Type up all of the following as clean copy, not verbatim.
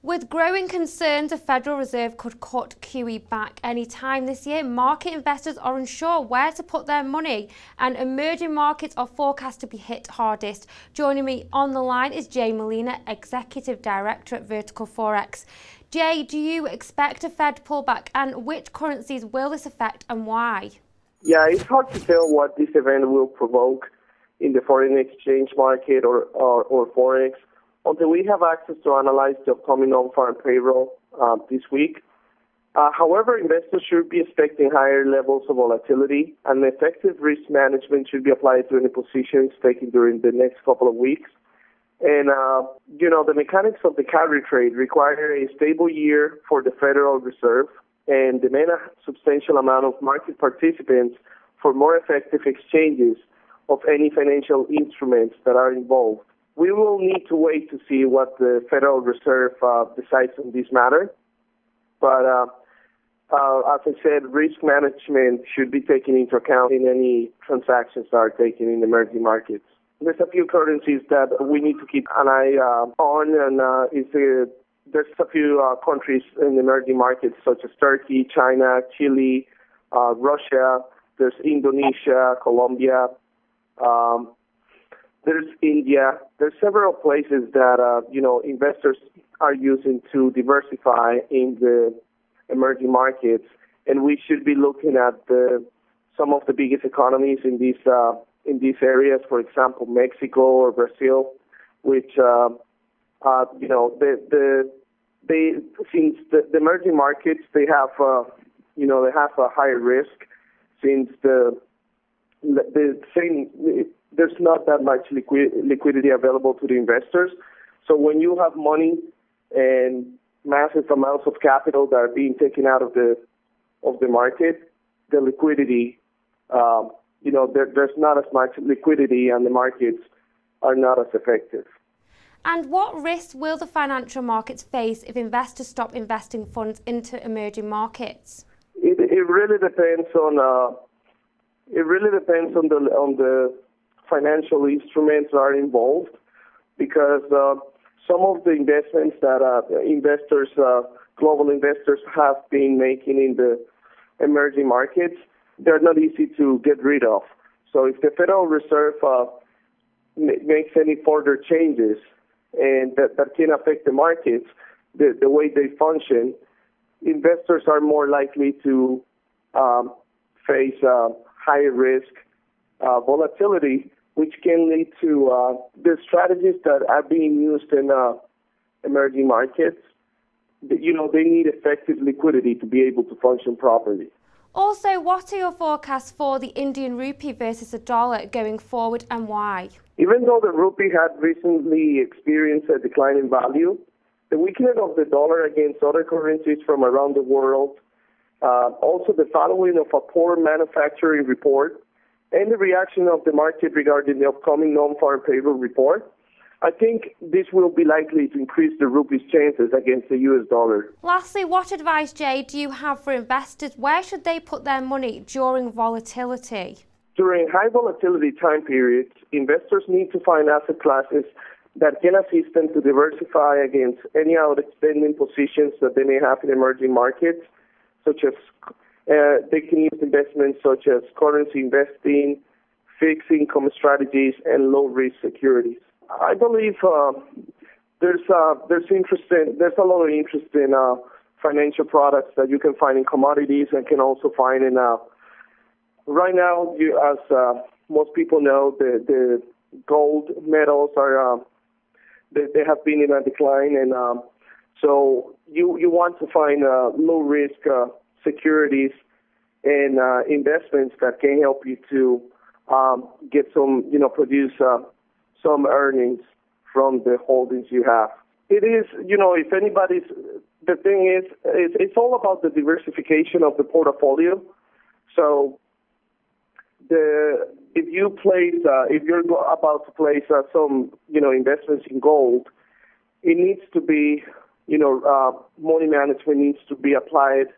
With growing concerns the Federal Reserve could cut QE back any time this year, market investors are unsure where to put their money, and emerging markets are forecast to be hit hardest. Joining me on the line is Jay Molina, Executive Director at Vertical Forex. Jay, do you expect a Fed pullback, and which currencies will this affect and why? Yeah, it's hard to tell what this event will provoke in the foreign exchange market or Forex until we have access to analyze the upcoming non-farm payroll this week. However, investors should be expecting higher levels of volatility, and effective risk management should be applied to any positions taken during the next couple of weeks. And, the mechanics of the carry trade require a stable year for the Federal Reserve and demand a substantial amount of market participants for more effective exchanges of any financial instruments that are involved. We will need to wait to see what the Federal Reserve decides on this matter. But as I said, risk management should be taken into account in any transactions that are taken in emerging markets. There's a few currencies that we need to keep an eye on, and there's a few countries in emerging markets such as Turkey, China, Chile, Russia. There's Indonesia, Colombia. There's India. There's several places that, investors are using to diversify in the emerging markets. And we should be looking at some of the biggest economies in these areas, for example, Mexico or Brazil, which, since the emerging markets, they have a higher risk since there's not that much liquidity available to the investors. So when you have money and massive amounts of capital that are being taken out of the market, the liquidity, there's not as much liquidity, and the markets are not as effective. And what risks will the financial markets face if investors stop investing funds into emerging markets? It really depends on the financial instruments that are involved, because some of the investments that global investors have been making in the emerging markets, they're not easy to get rid of. So if the Federal Reserve makes any further changes and that can affect the markets, the way they function, investors are more likely to face higher risk volatility, which can lead to the strategies that are being used in emerging markets. They need effective liquidity to be able to function properly. Also, what are your forecasts for the Indian rupee versus the dollar going forward, and why? Even though the rupee had recently experienced a decline in value, the weakening of the dollar against other currencies from around the world, also the following of a poor manufacturing report, and the reaction of the market regarding the upcoming non-farm payroll report, I think this will be likely to increase the rupee's chances against the US dollar. Lastly, what advice, Jay, do you have for investors? Where should they put their money during volatility? During high volatility time periods, investors need to find asset classes that can assist them to diversify against any outstanding positions that they may have in emerging markets, such as they can use investments such as currency investing, fixed income strategies, and low-risk securities. I believe there's a lot of interest in financial products that you can find in commodities and can also find in right now. As most people know, the gold metals are they have been in a decline, and so you want to find low risk securities and investments that can help you to get some, produce some earnings from the holdings you have. It is, if anybody's, the thing is, it's all about the diversification of the portfolio. So if you're about to place some, investments in gold, it needs to be, money management needs to be applied,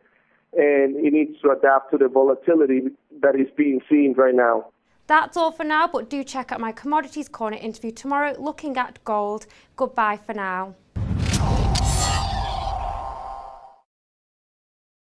and it needs to adapt to the volatility that is being seen right now. That's all for now, but do check out my Commodities Corner interview tomorrow looking at gold. Goodbye for now.